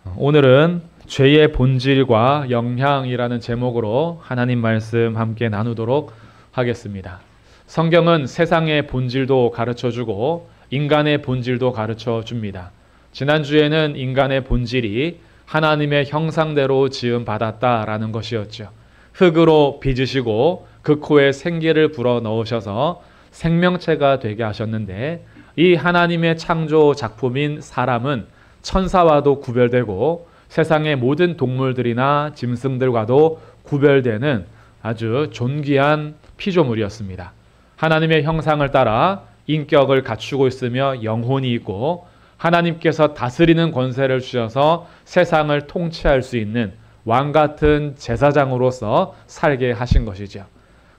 오늘은 죄의 본질과 영향이라는 제목으로 하나님 말씀 함께 나누도록 하겠습니다. 성경은 세상의 본질도 가르쳐주고 인간의 본질도 가르쳐줍니다. 지난주에는 인간의 본질이 하나님의 형상대로 지음받았다라는 것이었죠. 흙으로 빚으시고 그 코에 생기를 불어넣으셔서 생명체가 되게 하셨는데, 이 하나님의 창조 작품인 사람은 천사와도 구별되고 세상의 모든 동물들이나 짐승들과도 구별되는 아주 존귀한 피조물이었습니다. 하나님의 형상을 따라 인격을 갖추고 있으며 영혼이 있고, 하나님께서 다스리는 권세를 주셔서 세상을 통치할 수 있는 왕같은 제사장으로서 살게 하신 것이죠.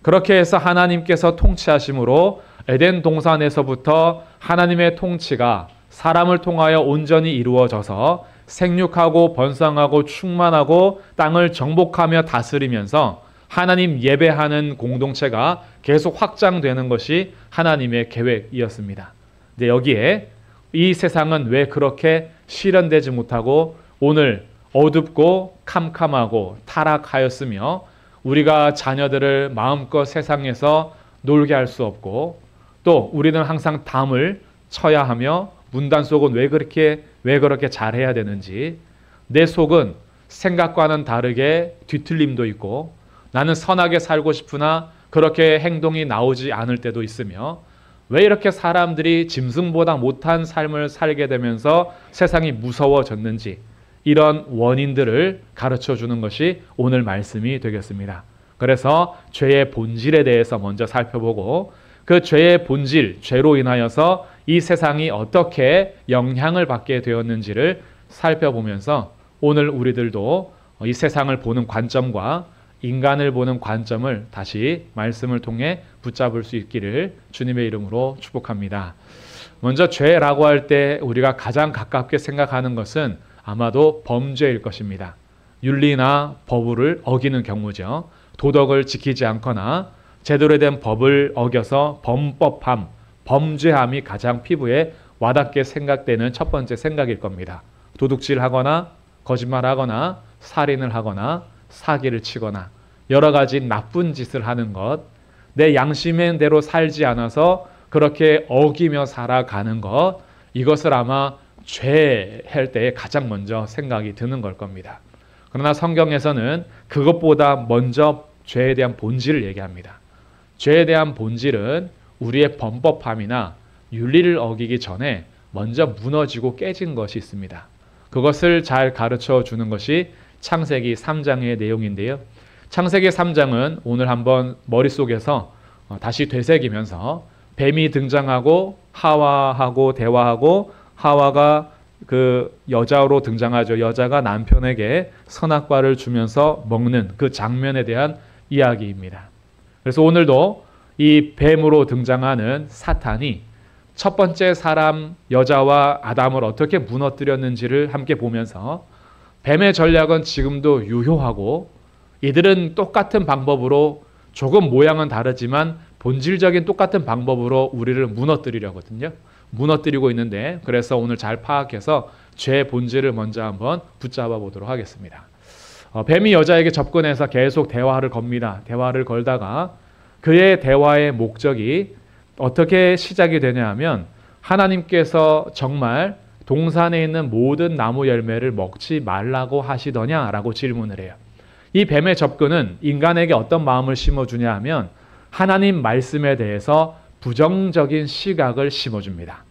그렇게 해서 하나님께서 통치하심으로 에덴 동산에서부터 하나님의 통치가 사람을 통하여 온전히 이루어져서 생육하고 번성하고 충만하고 땅을 정복하며 다스리면서 하나님 예배하는 공동체가 계속 확장되는 것이 하나님의 계획이었습니다. 근데 여기에 이 세상은 왜 그렇게 실현되지 못하고 오늘 어둡고 캄캄하고 타락하였으며 우리가 자녀들을 마음껏 세상에서 놀게 할 수 없고, 또 우리는 항상 담을 쳐야 하며 문단 속은 왜 그렇게 잘해야 되는지, 내 속은 생각과는 다르게 뒤틀림도 있고 나는 선하게 살고 싶으나 그렇게 행동이 나오지 않을 때도 있으며, 왜 이렇게 사람들이 짐승보다 못한 삶을 살게 되면서 세상이 무서워졌는지, 이런 원인들을 가르쳐 주는 것이 오늘 말씀이 되겠습니다. 그래서 죄의 본질에 대해서 먼저 살펴보고, 그 죄의 본질, 죄로 인하여서 이 세상이 어떻게 영향을 받게 되었는지를 살펴보면서 오늘 우리들도 이 세상을 보는 관점과 인간을 보는 관점을 다시 말씀을 통해 붙잡을 수 있기를 주님의 이름으로 축복합니다. 먼저 죄라고 할 때 우리가 가장 가깝게 생각하는 것은 아마도 범죄일 것입니다. 윤리나 법을 어기는 경우죠. 도덕을 지키지 않거나 제대로 된 법을 어겨서 범법함, 범죄함이 가장 피부에 와닿게 생각되는 첫 번째 생각일 겁니다. 도둑질하거나 거짓말하거나 살인을 하거나 사기를 치거나 여러 가지 나쁜 짓을 하는 것, 내 양심의 대로 살지 않아서 그렇게 어기며 살아가는 것, 이것을 아마 죄 할 때 가장 먼저 생각이 드는 걸 겁니다. 그러나 성경에서는 그것보다 먼저 죄에 대한 본질을 얘기합니다. 죄에 대한 본질은 우리의 범법함이나 윤리를 어기기 전에 먼저 무너지고 깨진 것이 있습니다. 그것을 잘 가르쳐 주는 것이 창세기 3장의 내용인데요. 창세기 3장은 오늘 한번 머릿속에서 다시 되새기면서 뱀이 등장하고 하와하고 대화하고, 하와가 그 여자로 등장하죠. 여자가 남편에게 선악과를 주면서 먹는 그 장면에 대한 이야기입니다. 그래서 오늘도 이 뱀으로 등장하는 사탄이 첫 번째 사람 여자와 아담을 어떻게 무너뜨렸는지를 함께 보면서, 뱀의 전략은 지금도 유효하고 이들은 똑같은 방법으로, 조금 모양은 다르지만 본질적인 똑같은 방법으로 우리를 무너뜨리려거든요. 무너뜨리고 있는데, 그래서 오늘 잘 파악해서 죄의 본질을 먼저 한번 붙잡아 보도록 하겠습니다. 뱀이 여자에게 접근해서 계속 대화를 겁니다. 대화를 걸다가 그의 대화의 목적이 어떻게 시작이 되냐 하면, 하나님께서 정말 동산에 있는 모든 나무 열매를 먹지 말라고 하시더냐라고 질문을 해요. 이 뱀의 접근은 인간에게 어떤 마음을 심어주냐 하면, 하나님 말씀에 대해서 부정적인 시각을 심어줍니다.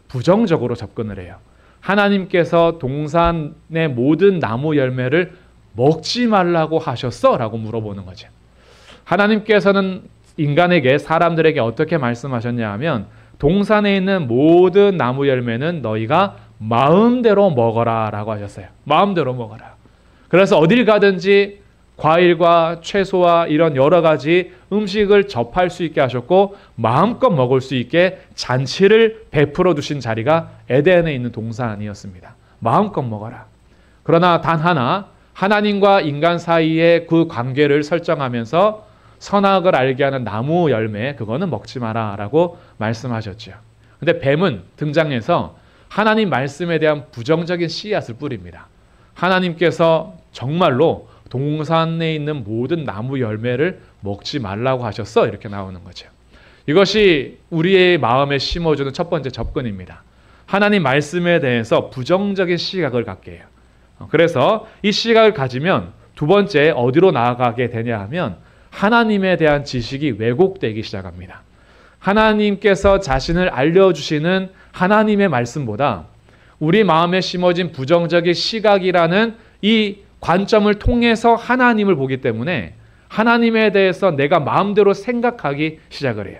부정적으로 접근을 해요. 하나님께서 동산의 모든 나무 열매를 먹지 말라고 하셨어? 라고 물어보는 거죠. 하나님께서는 인간에게, 사람들에게 어떻게 말씀하셨냐 하면, 동산에 있는 모든 나무 열매는 너희가 마음대로 먹어라 라고 하셨어요. 마음대로 먹어라. 그래서 어딜 가든지 과일과 채소와 이런 여러 가지 음식을 접할 수 있게 하셨고, 마음껏 먹을 수 있게 잔치를 베풀어 두신 자리가 에덴에 있는 동산이었습니다. 마음껏 먹어라. 그러나 단 하나, 하나님과 인간 사이의 그 관계를 설정하면서 선악을 알게 하는 나무 열매, 그거는 먹지 마라 라고 말씀하셨죠. 근데 뱀은 등장해서 하나님 말씀에 대한 부정적인 씨앗을 뿌립니다. 하나님께서 정말로 동산에 있는 모든 나무 열매를 먹지 말라고 하셨어. 이렇게 나오는 거죠. 이것이 우리의 마음에 심어주는 첫 번째 접근입니다. 하나님 말씀에 대해서 부정적인 시각을 갖게 해요. 그래서 이 시각을 가지면 두 번째 어디로 나아가게 되냐 하면 하나님에 대한 지식이 왜곡되기 시작합니다. 하나님께서 자신을 알려주시는 하나님의 말씀보다 우리 마음에 심어진 부정적인 시각이라는 이 관점을 통해서 하나님을 보기 때문에 하나님에 대해서 내가 마음대로 생각하기 시작을 해요.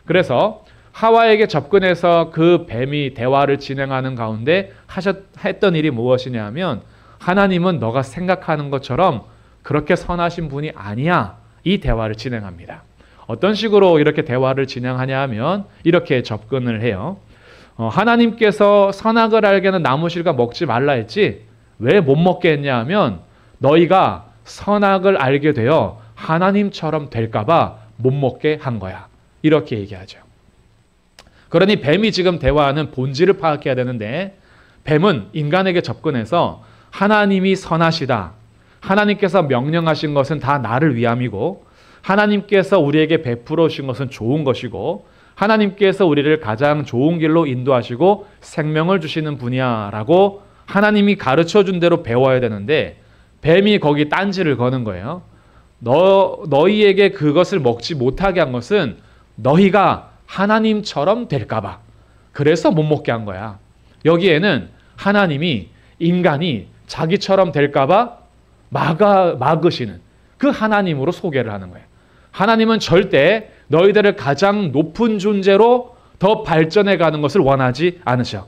그래서 하와에게 접근해서 그 뱀이 대화를 진행하는 가운데 했던 일이 무엇이냐 하면 하나님은 너가 생각하는 것처럼 그렇게 선하신 분이 아니야. 이 대화를 진행합니다. 어떤 식으로 이렇게 대화를 진행하냐 하면 이렇게 접근을 해요. 하나님께서 선악을 알게 하는 나무실과 먹지 말라 했지 왜 못 먹게 했냐 하면 너희가 선악을 알게 되어 하나님처럼 될까 봐 못 먹게 한 거야. 이렇게 얘기하죠. 그러니 뱀이 지금 대화하는 본질을 파악해야 되는데 뱀은 인간에게 접근해서 하나님이 선하시다. 하나님께서 명령하신 것은 다 나를 위함이고 하나님께서 우리에게 베풀어 주신 것은 좋은 것이고 하나님께서 우리를 가장 좋은 길로 인도하시고 생명을 주시는 분이야 라고 하나님이 가르쳐 준 대로 배워야 되는데 뱀이 거기 딴지를 거는 거예요. 너희에게 그것을 먹지 못하게 한 것은 너희가 하나님처럼 될까 봐. 그래서 못 먹게 한 거야. 여기에는 하나님이 인간이 자기처럼 될까 봐 막으시는 그 하나님으로 소개를 하는 거예요. 하나님은 절대 너희들을 가장 높은 존재로 더 발전해 가는 것을 원하지 않으셔.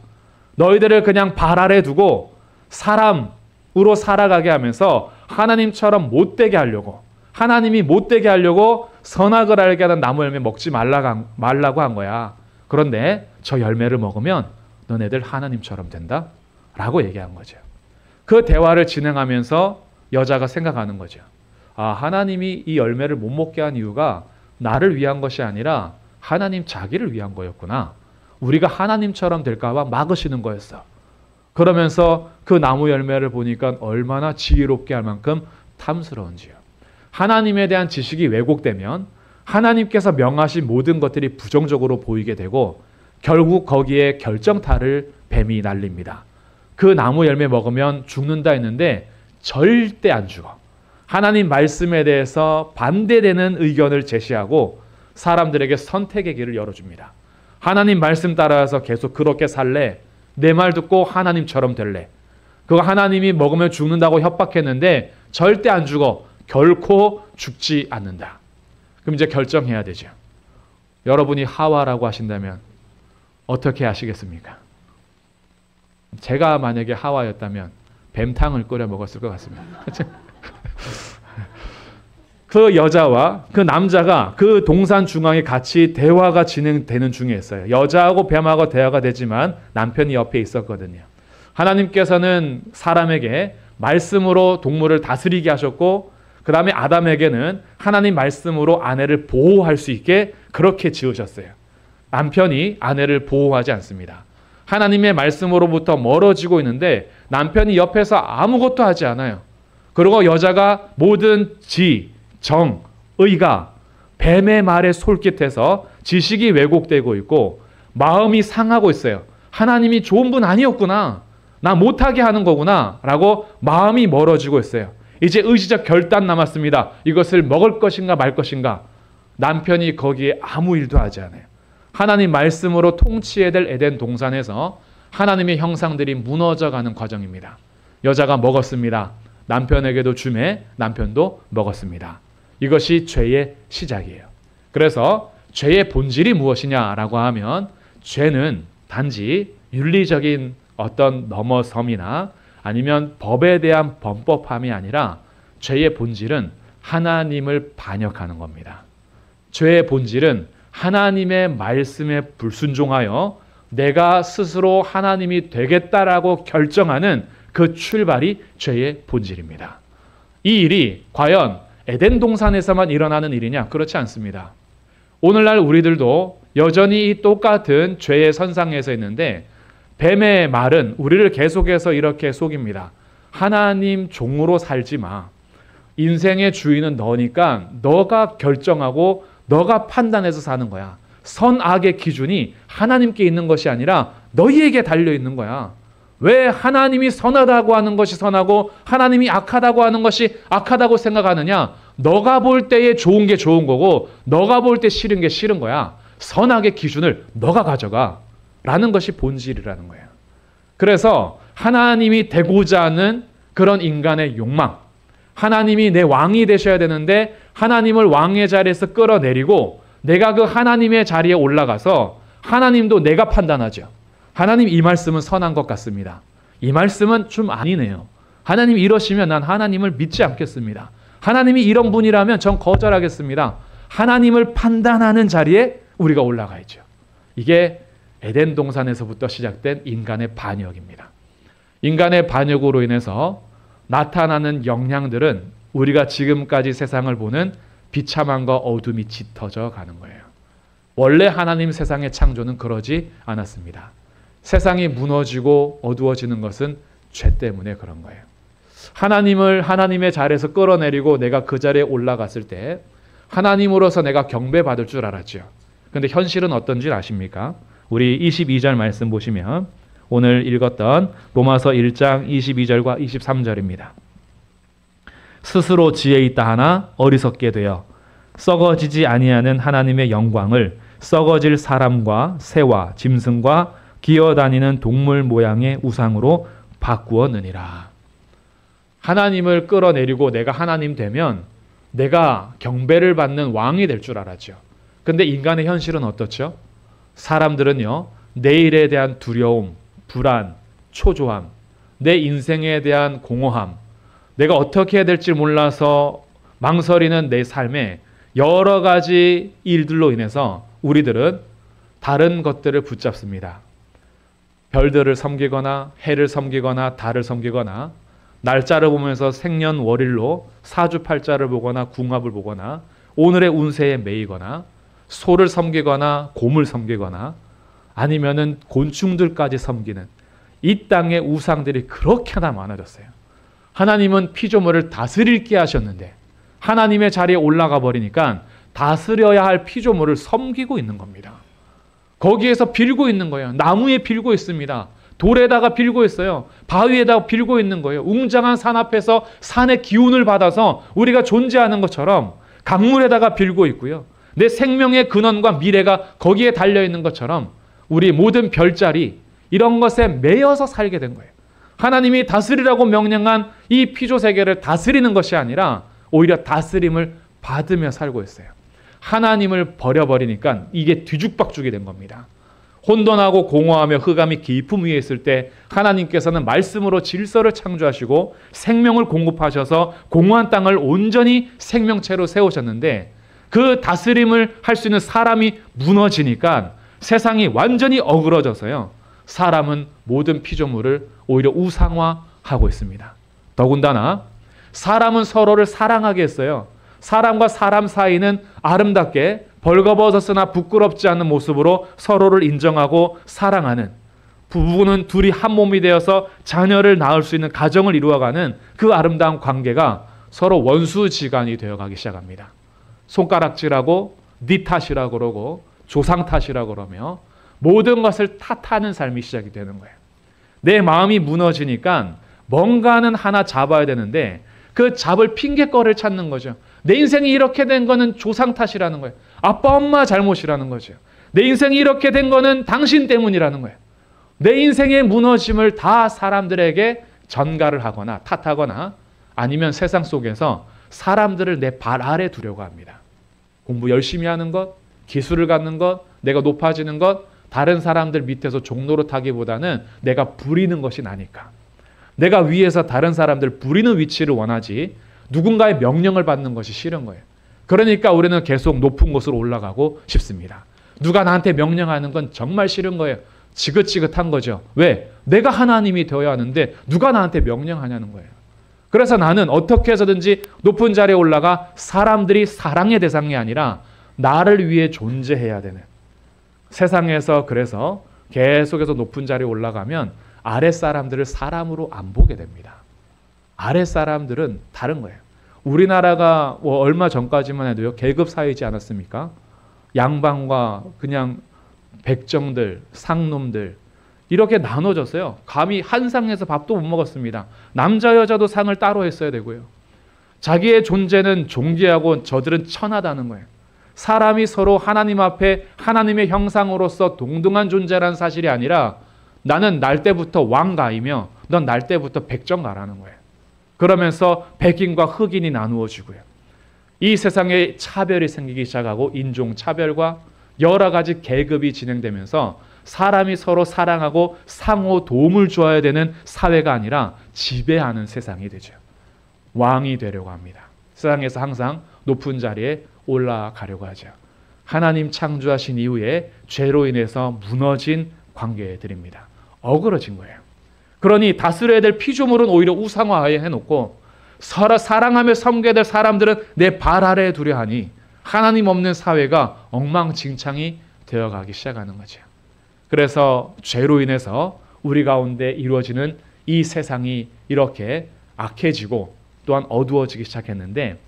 너희들을 그냥 발 아래 두고 사람으로 살아가게 하면서 하나님처럼 못되게 하려고 하나님이 못되게 하려고 선악을 알게 하는 나무 열매 먹지 말라고 한 거야. 그런데 저 열매를 먹으면 너네들 하나님처럼 된다 라고 얘기한 거죠. 그 대화를 진행하면서 여자가 생각하는 거죠. 아, 하나님이 이 열매를 못 먹게 한 이유가 나를 위한 것이 아니라 하나님 자기를 위한 거였구나. 우리가 하나님처럼 될까 봐 막으시는 거였어. 그러면서 그 나무 열매를 보니까 얼마나 지혜롭게 할 만큼 탐스러운지요. 하나님에 대한 지식이 왜곡되면 하나님께서 명하신 모든 것들이 부정적으로 보이게 되고 결국 거기에 결정타를 뱀이 날립니다. 그 나무 열매 먹으면 죽는다 했는데 절대 안 죽어. 하나님 말씀에 대해서 반대되는 의견을 제시하고 사람들에게 선택의 길을 열어줍니다. 하나님 말씀 따라서 계속 그렇게 살래? 내 말 듣고 하나님처럼 될래? 그거 하나님이 먹으면 죽는다고 협박했는데 절대 안 죽어. 결코 죽지 않는다. 그럼 이제 결정해야 되죠. 여러분이 하와라고 하신다면 어떻게 하시겠습니까? 제가 만약에 하와였다면 뱀탕을 끓여 먹었을 것 같습니다. 그 여자와 그 남자가 그 동산 중앙에 같이 대화가 진행되는 중에 있어요. 여자하고 뱀하고 대화가 되지만 남편이 옆에 있었거든요. 하나님께서는 사람에게 말씀으로 동물을 다스리게 하셨고 그 다음에 아담에게는 하나님 말씀으로 아내를 보호할 수 있게 그렇게 지으셨어요. 남편이 아내를 보호하지 않습니다. 하나님의 말씀으로부터 멀어지고 있는데 남편이 옆에서 아무것도 하지 않아요. 그리고 여자가 모든 지, 정, 의가 뱀의 말에 솔깃해서 지식이 왜곡되고 있고 마음이 상하고 있어요. 하나님이 좋은 분 아니었구나. 나 못하게 하는 거구나. 라고 마음이 멀어지고 있어요. 이제 의지적 결단 남았습니다. 이것을 먹을 것인가 말 것인가. 남편이 거기에 아무 일도 하지 않아요. 하나님 말씀으로 통치해야 될 에덴 동산에서 하나님의 형상들이 무너져가는 과정입니다. 여자가 먹었습니다. 남편에게도 주매 남편도 먹었습니다. 이것이 죄의 시작이에요. 그래서 죄의 본질이 무엇이냐라고 하면 죄는 단지 윤리적인 어떤 넘어섬이나 아니면 법에 대한 범법함이 아니라 죄의 본질은 하나님을 반역하는 겁니다. 죄의 본질은 하나님의 말씀에 불순종하여 내가 스스로 하나님이 되겠다라고 결정하는 그 출발이 죄의 본질입니다. 이 일이 과연 에덴 동산에서만 일어나는 일이냐? 그렇지 않습니다. 오늘날 우리들도 여전히 이 똑같은 죄의 선상에서 있는데 뱀의 말은 우리를 계속해서 이렇게 속입니다. 하나님 종으로 살지 마. 인생의 주인은 너니까 너가 결정하고 너가 판단해서 사는 거야. 선악의 기준이 하나님께 있는 것이 아니라 너희에게 달려 있는 거야. 왜 하나님이 선하다고 하는 것이 선하고 하나님이 악하다고 하는 것이 악하다고 생각하느냐? 너가 볼 때에 좋은 게 좋은 거고 너가 볼 때 싫은 게 싫은 거야. 선악의 기준을 너가 가져가 라는 것이 본질이라는 거예요. 그래서 하나님이 되고자 하는 그런 인간의 욕망, 하나님이 내 왕이 되셔야 되는데 하나님을 왕의 자리에서 끌어내리고 내가 그 하나님의 자리에 올라가서 하나님도 내가 판단하죠. 하나님 이 말씀은 선한 것 같습니다. 이 말씀은 좀 아니네요. 하나님 이러시면 난 하나님을 믿지 않겠습니다. 하나님이 이런 분이라면 전 거절하겠습니다. 하나님을 판단하는 자리에 우리가 올라가 있죠. 이게 에덴 동산에서부터 시작된 인간의 반역입니다. 인간의 반역으로 인해서 나타나는 영향들은 우리가 지금까지 세상을 보는 비참함과 어둠이 짙어져 가는 거예요. 원래 하나님 세상의 창조는 그러지 않았습니다. 세상이 무너지고 어두워지는 것은 죄 때문에 그런 거예요. 하나님을 하나님의 자리에서 끌어내리고 내가 그 자리에 올라갔을 때 하나님으로서 내가 경배받을 줄 알았죠. 그런데 현실은 어떤지 아십니까? 우리 22절 말씀 보시면 오늘 읽었던 로마서 1장 22절과 23절입니다. 스스로 지혜 있다 하나 어리석게 되어 썩어지지 아니하는 하나님의 영광을 썩어질 사람과 새와 짐승과 기어다니는 동물 모양의 우상으로 바꾸었느니라. 하나님을 끌어내리고 내가 하나님 되면 내가 경배를 받는 왕이 될 줄 알았죠. 근데 인간의 현실은 어떻죠? 사람들은요, 내일에 대한 두려움, 불안, 초조함, 내 인생에 대한 공허함, 내가 어떻게 해야 될지 몰라서 망설이는 내 삶에 여러 가지 일들로 인해서 우리들은 다른 것들을 붙잡습니다. 별들을 섬기거나 해를 섬기거나 달을 섬기거나 날짜를 보면서 생년월일로 사주팔자를 보거나 궁합을 보거나 오늘의 운세에 매이거나 소를 섬기거나 곰을 섬기거나 아니면은 곤충들까지 섬기는 이 땅의 우상들이 그렇게나 많아졌어요. 하나님은 피조물을 다스릴게 하셨는데 하나님의 자리에 올라가 버리니까 다스려야 할 피조물을 섬기고 있는 겁니다. 거기에서 빌고 있는 거예요. 나무에 빌고 있습니다. 돌에다가 빌고 있어요. 바위에다가 빌고 있는 거예요. 웅장한 산 앞에서 산의 기운을 받아서 우리가 존재하는 것처럼 강물에다가 빌고 있고요. 내 생명의 근원과 미래가 거기에 달려있는 것처럼 우리 모든 별자리 이런 것에 매여서 살게 된 거예요. 하나님이 다스리라고 명령한 이 피조세계를 다스리는 것이 아니라 오히려 다스림을 받으며 살고 있어요. 하나님을 버려버리니까 이게 뒤죽박죽이 된 겁니다. 혼돈하고 공허하며 흑암이 깊음 위에 있을 때 하나님께서는 말씀으로 질서를 창조하시고 생명을 공급하셔서 공허한 땅을 온전히 생명체로 세우셨는데 그 다스림을 할 수 있는 사람이 무너지니까 세상이 완전히 어그러져서요. 사람은 모든 피조물을 오히려 우상화하고 있습니다. 더군다나 사람은 서로를 사랑하게 했어요. 사람과 사람 사이는 아름답게 벌거벗었으나 부끄럽지 않은 모습으로 서로를 인정하고 사랑하는, 부부는 둘이 한 몸이 되어서 자녀를 낳을 수 있는 가정을 이루어가는 그 아름다운 관계가 서로 원수지간이 되어가기 시작합니다. 손가락질하고 네 탓이라고 그러고 조상 탓이라고 그러며 모든 것을 탓하는 삶이 시작이 되는 거예요. 내 마음이 무너지니까 뭔가는 하나 잡아야 되는데 그 잡을 핑계거리를 찾는 거죠. 내 인생이 이렇게 된 거는 조상 탓이라는 거예요. 아빠 엄마 잘못이라는 거죠. 내 인생이 이렇게 된 거는 당신 때문이라는 거예요. 내 인생의 무너짐을 다 사람들에게 전가를 하거나 탓하거나 아니면 세상 속에서 사람들을 내 발 아래 두려고 합니다. 공부 열심히 하는 것, 기술을 갖는 것, 내가 높아지는 것, 다른 사람들 밑에서 종로로 타기보다는 내가 부리는 것이 나니까. 내가 위에서 다른 사람들 부리는 위치를 원하지 누군가의 명령을 받는 것이 싫은 거예요. 그러니까 우리는 계속 높은 곳으로 올라가고 싶습니다. 누가 나한테 명령하는 건 정말 싫은 거예요. 지긋지긋한 거죠. 왜? 내가 하나님이 되어야 하는데 누가 나한테 명령하냐는 거예요. 그래서 나는 어떻게 해서든지 높은 자리에 올라가 사람들이 사랑의 대상이 아니라 나를 위해 존재해야 되는 세상에서. 그래서 계속해서 높은 자리에 올라가면 아랫사람들을 사람으로 안 보게 됩니다. 아랫사람들은 다른 거예요. 우리나라가 얼마 전까지만 해도요, 계급 사회이지 않았습니까? 양반과 그냥 백정들, 상놈들 이렇게 나눠졌어요. 감히 한 상에서 밥도 못 먹었습니다. 남자 여자도 상을 따로 했어야 되고요. 자기의 존재는 존귀하고 저들은 천하다는 거예요. 사람이 서로 하나님 앞에 하나님의 형상으로서 동등한 존재라는 사실이 아니라 나는 날 때부터 왕가이며 넌 날 때부터 백정가라는 거예요. 그러면서 백인과 흑인이 나누어지고요. 이 세상에 차별이 생기기 시작하고 인종차별과 여러 가지 계급이 진행되면서 사람이 서로 사랑하고 상호 도움을 주어야 되는 사회가 아니라 지배하는 세상이 되죠. 왕이 되려고 합니다. 세상에서 항상 높은 자리에 올라가려고 하죠. 하나님 창조하신 이후에 죄로 인해서 무너진 관계들입니다. 어그러진 거예요. 그러니 다스려야 될 피조물은 오히려 우상화해놓고 사랑하며 섬겨야 될 사람들은 내 발 아래에 두려 하니 하나님 없는 사회가 엉망진창이 되어가기 시작하는 거죠. 그래서 죄로 인해서 우리 가운데 이루어지는 이 세상이 이렇게 악해지고 또한 어두워지기 시작했는데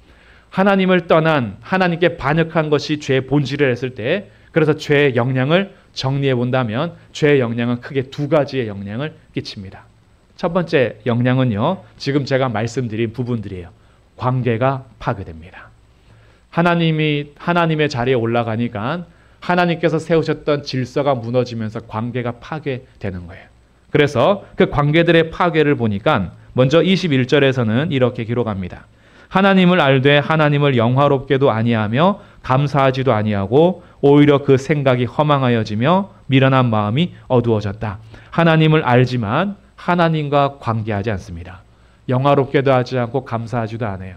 하나님을 떠난 하나님께 반역한 것이 죄의 본질을 했을 때 그래서 죄의 영향을 정리해 본다면 죄의 영향은 크게 두 가지의 영향을 끼칩니다. 첫 번째 영향은요. 지금 제가 말씀드린 부분들이에요. 관계가 파괴됩니다. 하나님의 자리에 올라가니까 하나님께서 세우셨던 질서가 무너지면서 관계가 파괴되는 거예요. 그래서 그 관계들의 파괴를 보니까 먼저 21절에서는 이렇게 기록합니다. 하나님을 알되 하나님을 영화롭게도 아니하며 감사하지도 아니하고 오히려 그 생각이 허망하여지며 미련한 마음이 어두워졌다. 하나님을 알지만 하나님과 관계하지 않습니다. 영화롭게도 하지 않고 감사하지도 않아요.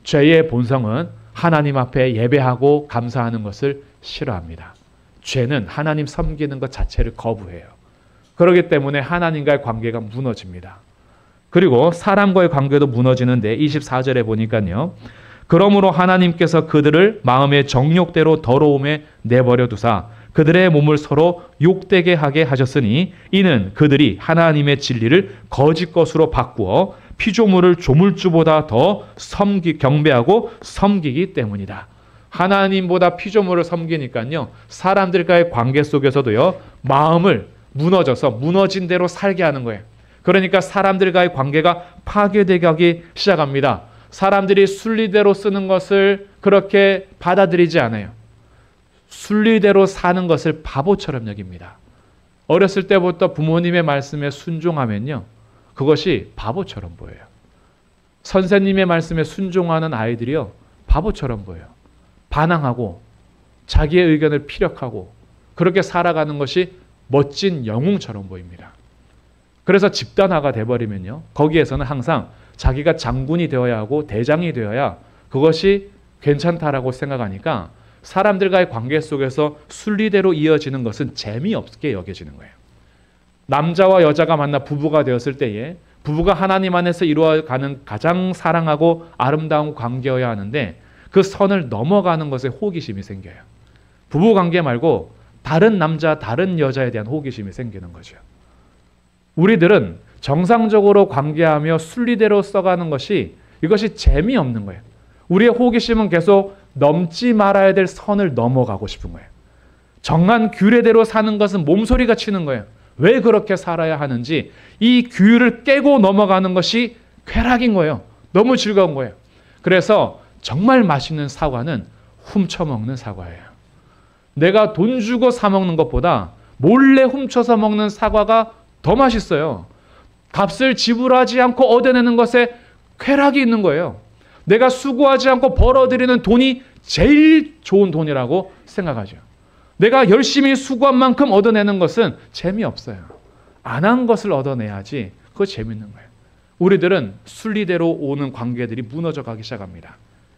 죄의 본성은 하나님 앞에 예배하고 감사하는 것을 싫어합니다. 죄는 하나님 섬기는 것 자체를 거부해요. 그렇기 때문에 하나님과의 관계가 무너집니다. 그리고 사람과의 관계도 무너지는데 24절에 보니까요. 그러므로 하나님께서 그들을 마음의 정욕대로 더러움에 내버려 두사 그들의 몸을 서로 욕되게 하게 하셨으니 이는 그들이 하나님의 진리를 거짓 것으로 바꾸어 피조물을 조물주보다 더 경배하고 섬기기 때문이다. 하나님보다 피조물을 섬기니까요. 사람들과의 관계 속에서도요. 마음을 무너진 대로 살게 하는 거예요. 그러니까 사람들과의 관계가 파괴되기 시작합니다. 사람들이 순리대로 쓰는 것을 그렇게 받아들이지 않아요. 순리대로 사는 것을 바보처럼 여깁니다. 어렸을 때부터 부모님의 말씀에 순종하면요. 그것이 바보처럼 보여요. 선생님의 말씀에 순종하는 아이들이요. 바보처럼 보여요. 반항하고 자기의 의견을 피력하고 그렇게 살아가는 것이 멋진 영웅처럼 보입니다. 그래서 집단화가 돼버리면요. 거기에서는 항상 자기가 장군이 되어야 하고 대장이 되어야 그것이 괜찮다라고 생각하니까 사람들과의 관계 속에서 순리대로 이어지는 것은 재미없게 여겨지는 거예요. 남자와 여자가 만나 부부가 되었을 때에 부부가 하나님 안에서 이루어가는 가장 사랑하고 아름다운 관계여야 하는데 그 선을 넘어가는 것에 호기심이 생겨요. 부부 관계 말고 다른 남자, 다른 여자에 대한 호기심이 생기는 거죠. 우리들은 정상적으로 관계하며 순리대로 써가는 것이 이것이 재미없는 거예요. 우리의 호기심은 계속 넘지 말아야 될 선을 넘어가고 싶은 거예요. 정한 규례대로 사는 것은 몸소리가 치는 거예요. 왜 그렇게 살아야 하는지 이 규율을 깨고 넘어가는 것이 쾌락인 거예요. 너무 즐거운 거예요. 그래서 정말 맛있는 사과는 훔쳐먹는 사과예요. 내가 돈 주고 사 먹는 것보다 몰래 훔쳐서 먹는 사과가 더 맛있어요. 값을 지불하지 않고 얻어내는 것에 쾌락이 있는 거예요. 내가 수고하지 않고 벌어들이는 돈이 제일 좋은 돈이라고 생각하죠. 내가 열심히 수고한 만큼 얻어내는 것은 재미없어요. 안 한 것을 얻어내야지 그거 재밌는 거예요. 우리들은 순리대로 오는 관계들이 무너져 가기 시작합니다.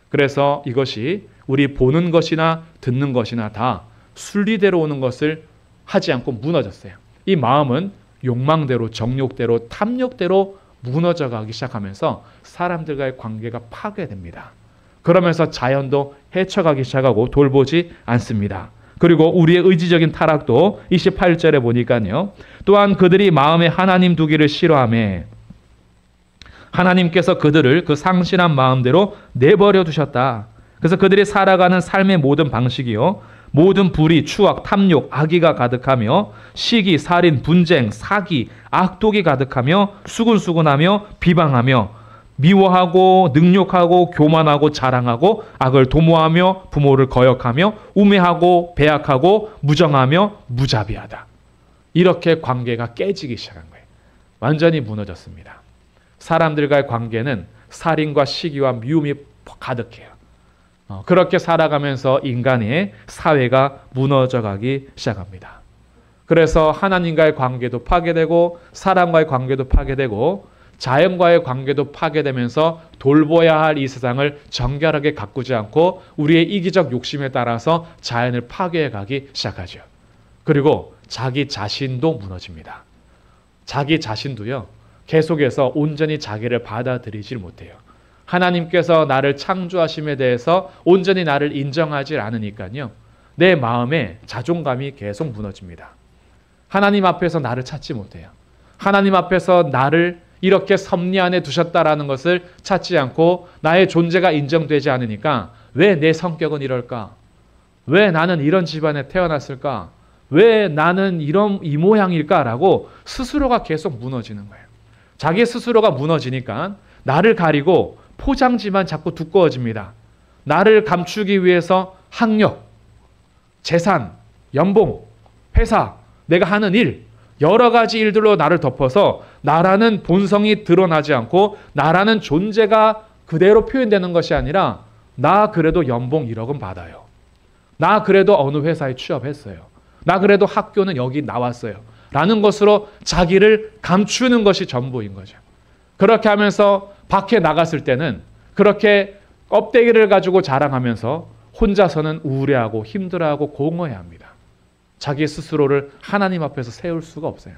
그래서 이것이 우리 보는 것이나 듣는 것이나 다 순리대로 오는 것을 하지 않고 무너졌어요. 이 마음은 욕망대로, 정욕대로, 탐욕대로 무너져 가기 시작하면서 사람들과의 관계가 파괴됩니다. 그러면서 자연도 헤쳐가기 시작하고 돌보지 않습니다. 그리고 우리의 의지적인 타락도 28절에 보니까요. 또한 그들이 마음에 하나님 두기를 싫어하며 하나님께서 그들을 그 상실한 마음대로 내버려 두셨다. 그래서 그들이 살아가는 삶의 모든 방식이요, 모든 불의, 추악, 탐욕, 악의가 가득하며 시기, 살인, 분쟁, 사기, 악독이 가득하며 수군수군하며 비방하며 미워하고 능욕하고 교만하고 자랑하고 악을 도모하며 부모를 거역하며 우매하고 배약하고 무정하며 무자비하다. 이렇게 관계가 깨지기 시작한 거예요. 완전히 무너졌습니다. 사람들과의 관계는 살인과 시기와 미움이 가득해요. 그렇게 살아가면서 인간의 사회가 무너져가기 시작합니다. 그래서 하나님과의 관계도 파괴되고 사람과의 관계도 파괴되고 자연과의 관계도 파괴되면서 돌보아야 할 이 세상을 정결하게 가꾸지 않고 우리의 이기적 욕심에 따라서 자연을 파괴해가기 시작하죠. 그리고 자기 자신도 무너집니다. 자기 자신도요, 계속해서 온전히 자기를 받아들이질 못해요. 하나님께서 나를 창조하심에 대해서 온전히 나를 인정하지 않으니까요, 내 마음에 자존감이 계속 무너집니다. 하나님 앞에서 나를 찾지 못해요. 하나님 앞에서 나를 이렇게 섭리 안에 두셨다라는 것을 찾지 않고 나의 존재가 인정되지 않으니까 왜 내 성격은 이럴까? 왜 나는 이런 집안에 태어났을까? 왜 나는 이 모양일까라고 스스로가 계속 무너지는 거예요. 자기 스스로가 무너지니까 나를 가리고 포장지만 자꾸 두꺼워집니다. 나를 감추기 위해서 학력, 재산, 연봉, 회사, 내가 하는 일, 여러 가지 일들로 나를 덮어서 나라는 본성이 드러나지 않고 나라는 존재가 그대로 표현되는 것이 아니라 나 그래도 연봉 1억은 받아요. 나 그래도 어느 회사에 취업했어요. 나 그래도 학교는 여기 나왔어요. 라는 것으로 자기를 감추는 것이 전부인 거죠. 그렇게 하면서 밖에 나갔을 때는 그렇게 껍데기를 가지고 자랑하면서 혼자서는 우울해하고 힘들어하고 공허해합니다. 자기 스스로를 하나님 앞에서 세울 수가 없어요.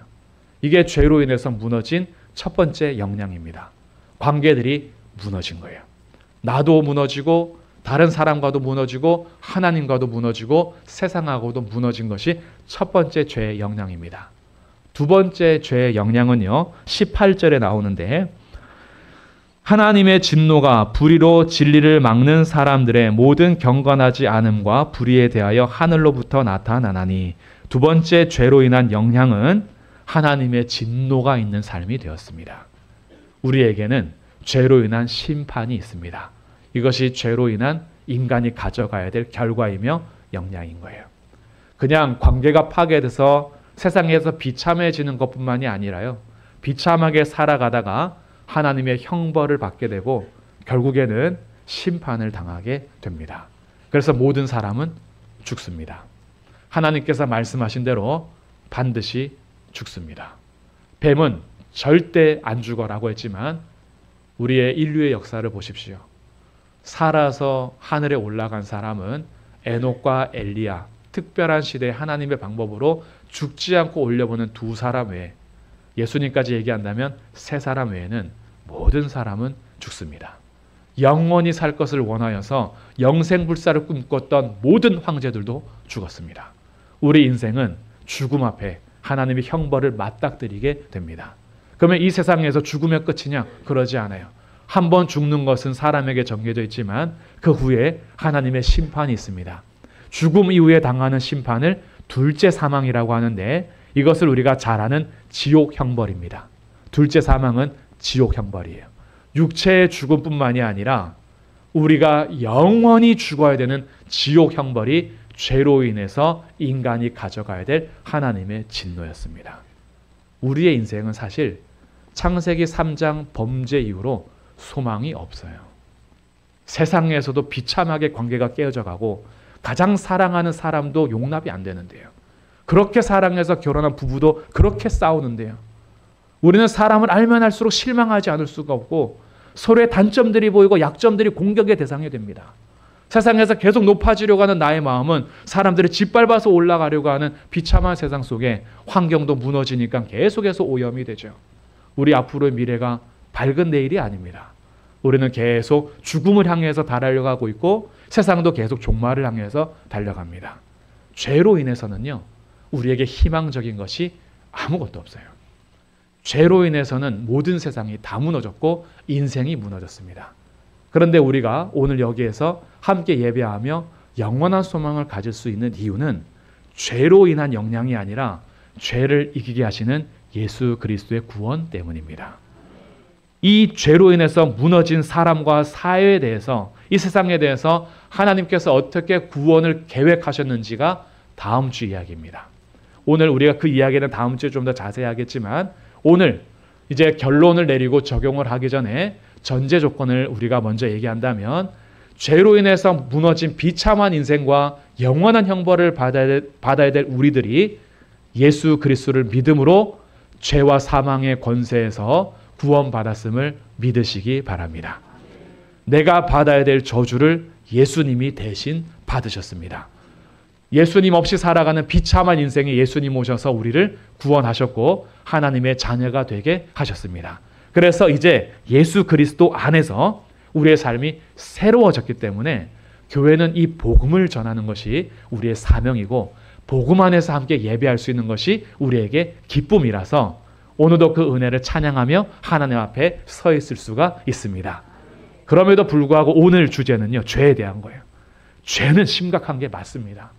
이게 죄로 인해서 무너진 첫 번째 영향입니다. 관계들이 무너진 거예요. 나도 무너지고 다른 사람과도 무너지고 하나님과도 무너지고 세상하고도 무너진 것이 첫 번째 죄의 영향입니다. 두 번째 죄의 영향은요, 18절에 나오는데 하나님의 진노가 불의로 진리를 막는 사람들의 모든 경건하지 않음과 불의에 대하여 하늘로부터 나타나나니, 두 번째 죄로 인한 영향은 하나님의 진노가 있는 삶이 되었습니다. 우리에게는 죄로 인한 심판이 있습니다. 이것이 죄로 인한 인간이 가져가야 될 결과이며 영향인 거예요. 그냥 관계가 파괴돼서 세상에서 비참해지는 것뿐만이 아니라요, 비참하게 살아가다가 하나님의 형벌을 받게 되고 결국에는 심판을 당하게 됩니다. 그래서 모든 사람은 죽습니다. 하나님께서 말씀하신 대로 반드시 죽습니다. 뱀은 절대 안 죽어라고 했지만 우리의 인류의 역사를 보십시오. 살아서 하늘에 올라간 사람은 에녹과 엘리야, 특별한 시대의 하나님의 방법으로 죽지 않고 올려보는 두 사람 외에, 예수님까지 얘기한다면 세 사람 외에는 모든 사람은 죽습니다. 영원히 살 것을 원하여서 영생불사를 꿈꿨던 모든 황제들도 죽었습니다. 우리 인생은 죽음 앞에 하나님의 형벌을 맞닥뜨리게 됩니다. 그러면 이 세상에서 죽으면 끝이냐? 그러지 않아요. 한 번 죽는 것은 사람에게 정해져 있지만 그 후에 하나님의 심판이 있습니다. 죽음 이후에 당하는 심판을 둘째 사망이라고 하는데 이것을 우리가 잘 아는 지옥 형벌입니다. 둘째 사망은 지옥 형벌이에요. 육체의 죽음뿐만이 아니라 우리가 영원히 죽어야 되는 지옥 형벌이 죄로 인해서 인간이 가져가야 될 하나님의 진노였습니다. 우리의 인생은 사실 창세기 3장 범죄 이후로 소망이 없어요. 세상에서도 비참하게 관계가 깨어져 가고 가장 사랑하는 사람도 용납이 안 되는데요. 그렇게 사랑해서 결혼한 부부도 그렇게 싸우는데요. 우리는 사람을 알면 알수록 실망하지 않을 수가 없고 서로의 단점들이 보이고 약점들이 공격의 대상이 됩니다. 세상에서 계속 높아지려고 하는 나의 마음은 사람들을 짓밟아서 올라가려고 하는 비참한 세상 속에 환경도 무너지니까 계속해서 오염이 되죠. 우리 앞으로의 미래가 밝은 내일이 아닙니다. 우리는 계속 죽음을 향해서 달려가고 있고 세상도 계속 종말을 향해서 달려갑니다. 죄로 인해서는요, 우리에게 희망적인 것이 아무것도 없어요. 죄로 인해서는 모든 세상이 다 무너졌고 인생이 무너졌습니다. 그런데 우리가 오늘 여기에서 함께 예배하며 영원한 소망을 가질 수 있는 이유는 죄로 인한 영향이 아니라 죄를 이기게 하시는 예수 그리스도의 구원 때문입니다. 이 죄로 인해서 무너진 사람과 사회에 대해서, 이 세상에 대해서 하나님께서 어떻게 구원을 계획하셨는지가 다음 주 이야기입니다. 오늘 우리가 그 이야기는 다음 주에 좀 더 자세히 하겠지만, 오늘 이제 결론을 내리고 적용을 하기 전에 전제 조건을 우리가 먼저 얘기한다면, 죄로 인해서 무너진 비참한 인생과 영원한 형벌을 받아야 될 우리들이 예수 그리스도를 믿음으로 죄와 사망의 권세에서 구원받았음을 믿으시기 바랍니다. 내가 받아야 될 저주를 예수님이 대신 받으셨습니다. 예수님 없이 살아가는 비참한 인생에 예수님 오셔서 우리를 구원하셨고 하나님의 자녀가 되게 하셨습니다. 그래서 이제 예수 그리스도 안에서 우리의 삶이 새로워졌기 때문에 교회는 이 복음을 전하는 것이 우리의 사명이고, 복음 안에서 함께 예배할 수 있는 것이 우리에게 기쁨이라서 오늘도 그 은혜를 찬양하며 하나님 앞에 서 있을 수가 있습니다. 그럼에도 불구하고 오늘 주제는요, 죄에 대한 거예요. 죄는 심각한 게 맞습니다.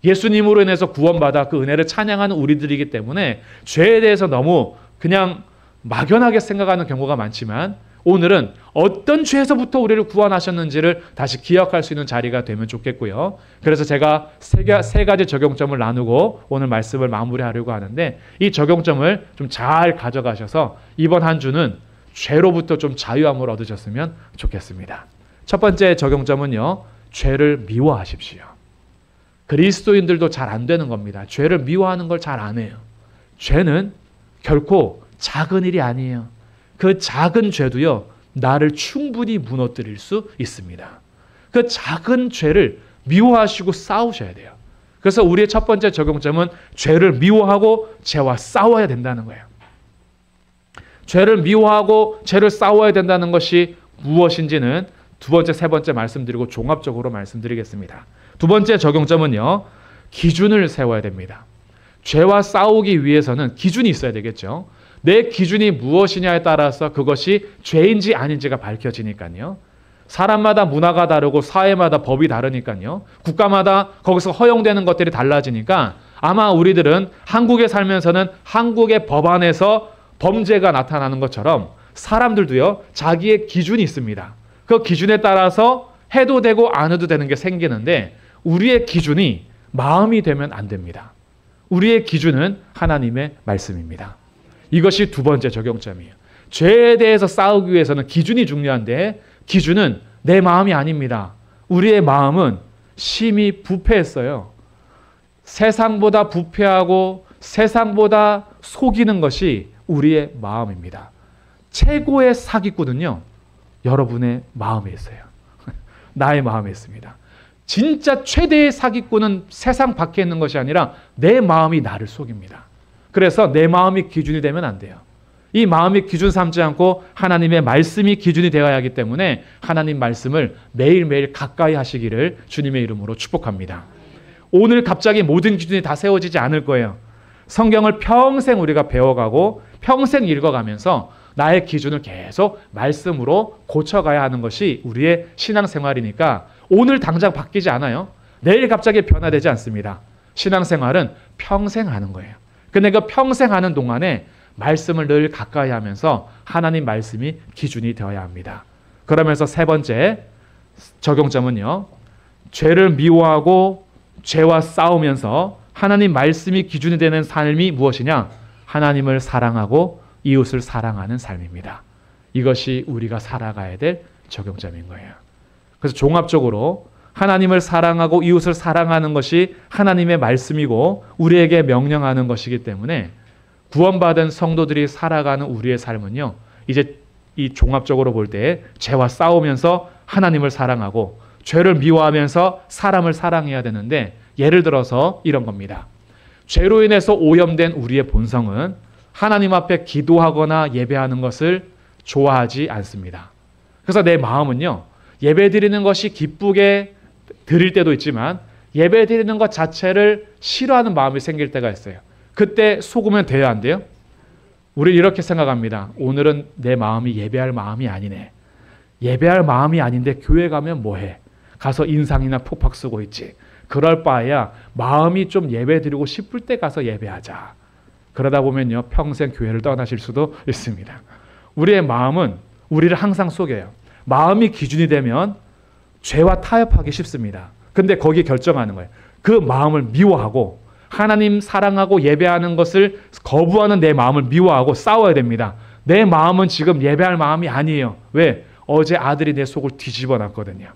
예수님으로 인해서 구원받아 그 은혜를 찬양하는 우리들이기 때문에 죄에 대해서 너무 그냥 막연하게 생각하는 경우가 많지만, 오늘은 어떤 죄에서부터 우리를 구원하셨는지를 다시 기억할 수 있는 자리가 되면 좋겠고요. 그래서 제가 세 가지 적용점을 나누고 오늘 말씀을 마무리하려고 하는데, 이 적용점을 좀 잘 가져가셔서 이번 한 주는 죄로부터 좀 자유함을 얻으셨으면 좋겠습니다. 첫 번째 적용점은요, 죄를 미워하십시오. 그리스도인들도 잘 안 되는 겁니다. 죄를 미워하는 걸 잘 안 해요. 죄는 결코 작은 일이 아니에요. 그 작은 죄도요, 나를 충분히 무너뜨릴 수 있습니다. 그 작은 죄를 미워하시고 싸우셔야 돼요. 그래서 우리의 첫 번째 적용점은 죄를 미워하고 죄와 싸워야 된다는 거예요. 죄를 미워하고 죄를 싸워야 된다는 것이 무엇인지는 두 번째, 세 번째 말씀드리고 종합적으로 말씀드리겠습니다. 두 번째 적용점은요, 기준을 세워야 됩니다. 죄와 싸우기 위해서는 기준이 있어야 되겠죠. 내 기준이 무엇이냐에 따라서 그것이 죄인지 아닌지가 밝혀지니까요. 사람마다 문화가 다르고 사회마다 법이 다르니까요. 국가마다 거기서 허용되는 것들이 달라지니까 아마 우리들은 한국에 살면서는 한국의 법안에서 범죄가 나타나는 것처럼 사람들도요, 자기의 기준이 있습니다. 그 기준에 따라서 해도 되고 안 해도 되는 게 생기는데, 우리의 기준이 마음이 되면 안 됩니다. 우리의 기준은 하나님의 말씀입니다. 이것이 두 번째 적용점이에요. 죄에 대해서 싸우기 위해서는 기준이 중요한데, 기준은 내 마음이 아닙니다. 우리의 마음은 심히 부패했어요. 세상보다 부패하고 세상보다 속이는 것이 우리의 마음입니다. 최고의 사기꾼은요, 여러분의 마음에 있어요. 나의 마음에 있습니다. 진짜 최대의 사기꾼은 세상 밖에 있는 것이 아니라 내 마음이 나를 속입니다. 그래서 내 마음이 기준이 되면 안 돼요. 이 마음이 기준 삼지 않고 하나님의 말씀이 기준이 되어야 하기 때문에 하나님 말씀을 매일매일 가까이 하시기를 주님의 이름으로 축복합니다. 오늘 갑자기 모든 기준이 다 세워지지 않을 거예요. 성경을 평생 우리가 배워가고 평생 읽어가면서 나의 기준을 계속 말씀으로 고쳐가야 하는 것이 우리의 신앙생활이니까 오늘 당장 바뀌지 않아요. 내일 갑자기 변화되지 않습니다. 신앙생활은 평생 하는 거예요. 근데 그 평생 하는 동안에 말씀을 늘 가까이 하면서 하나님 말씀이 기준이 되어야 합니다. 그러면서 세 번째 적용점은요, 죄를 미워하고 죄와 싸우면서 하나님 말씀이 기준이 되는 삶이 무엇이냐? 하나님을 사랑하고 이웃을 사랑하는 삶입니다. 이것이 우리가 살아가야 될 적용점인 거예요. 그래서 종합적으로 하나님을 사랑하고 이웃을 사랑하는 것이 하나님의 말씀이고 우리에게 명령하는 것이기 때문에 구원받은 성도들이 살아가는 우리의 삶은요, 이제 이 종합적으로 볼 때 죄와 싸우면서 하나님을 사랑하고 죄를 미워하면서 사람을 사랑해야 되는데, 예를 들어서 이런 겁니다. 죄로 인해서 오염된 우리의 본성은 하나님 앞에 기도하거나 예배하는 것을 좋아하지 않습니다. 그래서 내 마음은요, 예배 드리는 것이 기쁘게 드릴 때도 있지만 예배 드리는 것 자체를 싫어하는 마음이 생길 때가 있어요. 그때 속으면 돼야 안 돼요? 우리 이렇게 생각합니다. 오늘은 내 마음이 예배할 마음이 아니네. 예배할 마음이 아닌데 교회 가면 뭐해? 가서 인상이나 푹팍 쓰고 있지. 그럴 바에야 마음이 좀 예배 드리고 싶을 때 가서 예배하자. 그러다 보면요, 평생 교회를 떠나실 수도 있습니다. 우리의 마음은 우리를 항상 속여요. 마음이 기준이 되면 죄와 타협하기 쉽습니다. 근데 거기에 결정하는 거예요. 그 마음을 미워하고 하나님 사랑하고 예배하는 것을 거부하는 내 마음을 미워하고 싸워야 됩니다. 내 마음은 지금 예배할 마음이 아니에요. 왜? 어제 아들이 내 속을 뒤집어 놨거든요.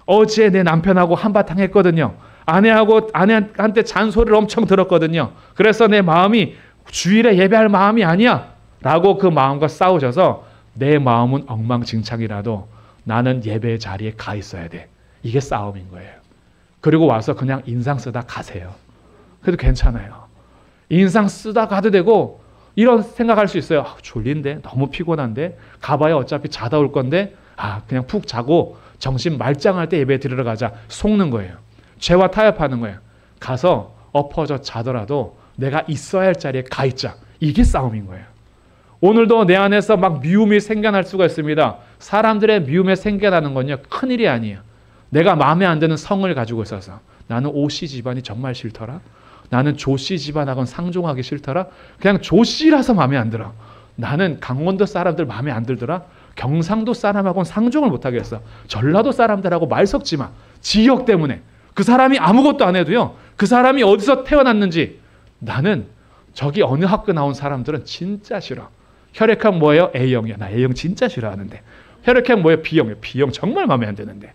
어제 내 남편하고 한바탕 했거든요. 아내한테 잔소리를 엄청 들었거든요. 그래서 내 마음이 주일에 예배할 마음이 아니야 라고 그 마음과 싸우셔서 내 마음은 엉망진창이라도 나는 예배 자리에 가 있어야 돼. 이게 싸움인 거예요. 그리고 와서 그냥 인상 쓰다 가세요. 그래도 괜찮아요. 인상 쓰다 가도 되고 이런 생각할 수 있어요. 졸린데 너무 피곤한데 가봐야 어차피 자다 올 건데 그냥 푹 자고 정신 말짱할 때 예배 드리러 가자. 속는 거예요. 죄와 타협하는 거예요. 가서 엎어져 자더라도 내가 있어야 할 자리에 가 있자. 이게 싸움인 거예요. 오늘도 내 안에서 막 미움이 생겨날 수가 있습니다. 사람들의 미움에 생겨나는 건요, 큰일이 아니에요. 내가 마음에 안 드는 성을 가지고 있어서 나는 오씨 집안이 정말 싫더라. 나는 조씨 집안하고는 상종하기 싫더라. 그냥 조씨라서 마음에 안 들어. 나는 강원도 사람들 마음에 안 들더라. 경상도 사람하고는 상종을 못하겠어. 전라도 사람들하고 말 섞지 마. 지역 때문에. 그 사람이 아무것도 안 해도요, 그 사람이 어디서 태어났는지, 나는 저기 어느 학교 나온 사람들은 진짜 싫어. 혈액형 뭐예요? A형이야. 나 A형 진짜 싫어하는데. 혈액형 뭐예요? B형이에요. B형 정말 마음에 안 드는데.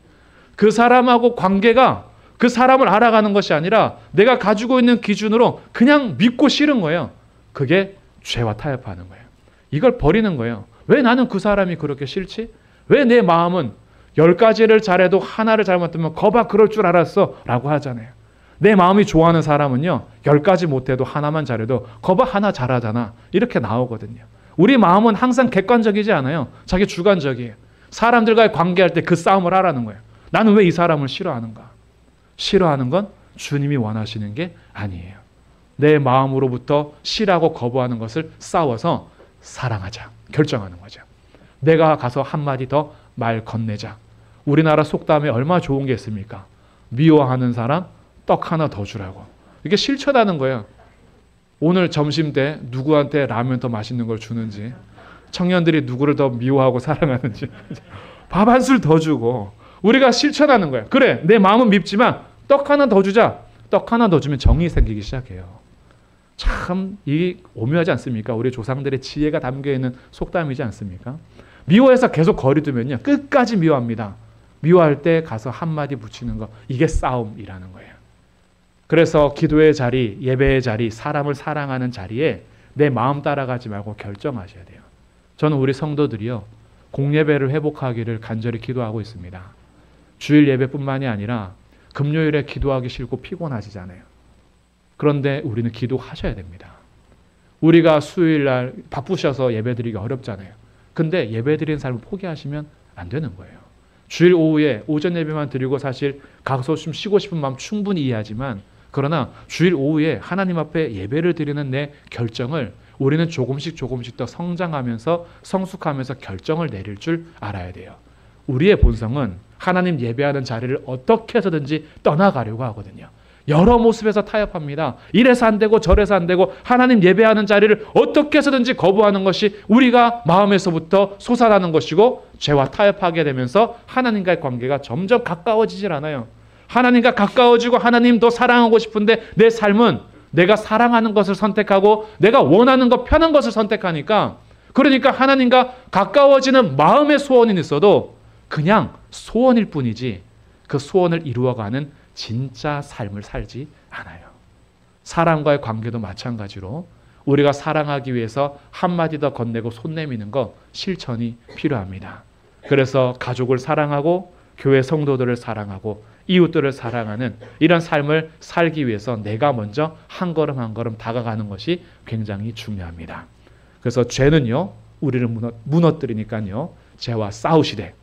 그 사람하고 관계가 그 사람을 알아가는 것이 아니라 내가 가지고 있는 기준으로 그냥 믿고 싫은 거예요. 그게 죄와 타협하는 거예요. 이걸 버리는 거예요. 왜 나는 그 사람이 그렇게 싫지? 왜 내 마음은 10가지를 잘해도 하나를 잘못하면 거봐 그럴 줄 알았어 라고 하잖아요. 내 마음이 좋아하는 사람은요, 10가지 못해도 하나만 잘해도 거봐 하나 잘하잖아 이렇게 나오거든요. 우리 마음은 항상 객관적이지 않아요. 자기 주관적이에요. 사람들과의 관계할 때 그 싸움을 하라는 거예요. 나는 왜 이 사람을 싫어하는가? 싫어하는 건 주님이 원하시는 게 아니에요. 내 마음으로부터 싫어하고 거부하는 것을 싸워서 사랑하자 결정하는 거죠. 내가 가서 한마디 더 말 건네자. 우리나라 속담에 얼마나 좋은 게 있습니까? 미워하는 사람 떡 하나 더 주라고. 이게 실천하는 거예요. 오늘 점심 때 누구한테 라면 더 맛있는 걸 주는지, 청년들이 누구를 더 미워하고 사랑하는지 밥 한 술 더 주고 우리가 실천하는 거예요. 그래, 내 마음은 밉지만 떡 하나 더 주자. 떡 하나 더 주면 정이 생기기 시작해요. 참 이 오묘하지 않습니까? 우리 조상들의 지혜가 담겨있는 속담이지 않습니까? 미워해서 계속 거리 두면요, 끝까지 미워합니다. 미워할 때 가서 한마디 붙이는 거, 이게 싸움이라는 거예요. 그래서 기도의 자리, 예배의 자리, 사람을 사랑하는 자리에 내 마음 따라가지 말고 결정하셔야 돼요. 저는 우리 성도들이요, 공예배를 회복하기를 간절히 기도하고 있습니다. 주일 예배뿐만이 아니라 금요일에 기도하기 싫고 피곤하시잖아요. 그런데 우리는 기도하셔야 됩니다. 우리가 수요일날 바쁘셔서 예배드리기 어렵잖아요. 근데 예배드리는 삶을 포기하시면 안 되는 거예요. 주일 오후에 오전 예배만 드리고 사실 가서 좀 쉬고 싶은 마음 충분히 이해하지만, 그러나 주일 오후에 하나님 앞에 예배를 드리는 내 결정을 우리는 조금씩 더 성장하면서 성숙하면서 결정을 내릴 줄 알아야 돼요. 우리의 본성은 하나님 예배하는 자리를 어떻게 해서든지 떠나가려고 하거든요. 여러 모습에서 타협합니다. 이래서 안 되고 저래서 안 되고 하나님 예배하는 자리를 어떻게 해서든지 거부하는 것이 우리가 마음에서부터 솟아나는 것이고, 죄와 타협하게 되면서 하나님과의 관계가 점점 가까워지질 않아요. 하나님과 가까워지고 하나님 더 사랑하고 싶은데 내 삶은 내가 사랑하는 것을 선택하고 내가 원하는 것, 편한 것을 선택하니까, 그러니까 하나님과 가까워지는 마음의 소원이 있어도 그냥 소원일 뿐이지 그 소원을 이루어가는 진짜 삶을 살지 않아요. 사람과의 관계도 마찬가지로 우리가 사랑하기 위해서 한마디 더 건네고 손 내미는 거 실천이 필요합니다. 그래서 가족을 사랑하고 교회 성도들을 사랑하고 이웃들을 사랑하는 이런 삶을 살기 위해서 내가 먼저 한 걸음 한 걸음 다가가는 것이 굉장히 중요합니다. 그래서 죄는요, 우리를 무너뜨리니까요, 죄와 싸우시되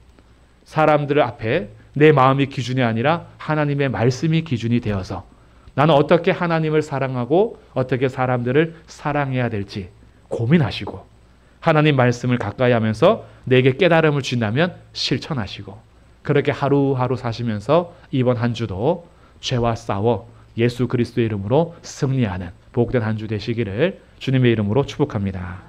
사람들 앞에 내 마음이 기준이 아니라 하나님의 말씀이 기준이 되어서 나는 어떻게 하나님을 사랑하고 어떻게 사람들을 사랑해야 될지, 고민하시고 하나님 말씀을 가까이 하면서 내게 깨달음을 주신다면 실천하시고 그렇게 하루하루 사시면서 이번 한 주도 죄와 싸워 예수 그리스도의 이름으로 승리하는 복된 한 주 되시기를 주님의 이름으로 축복합니다.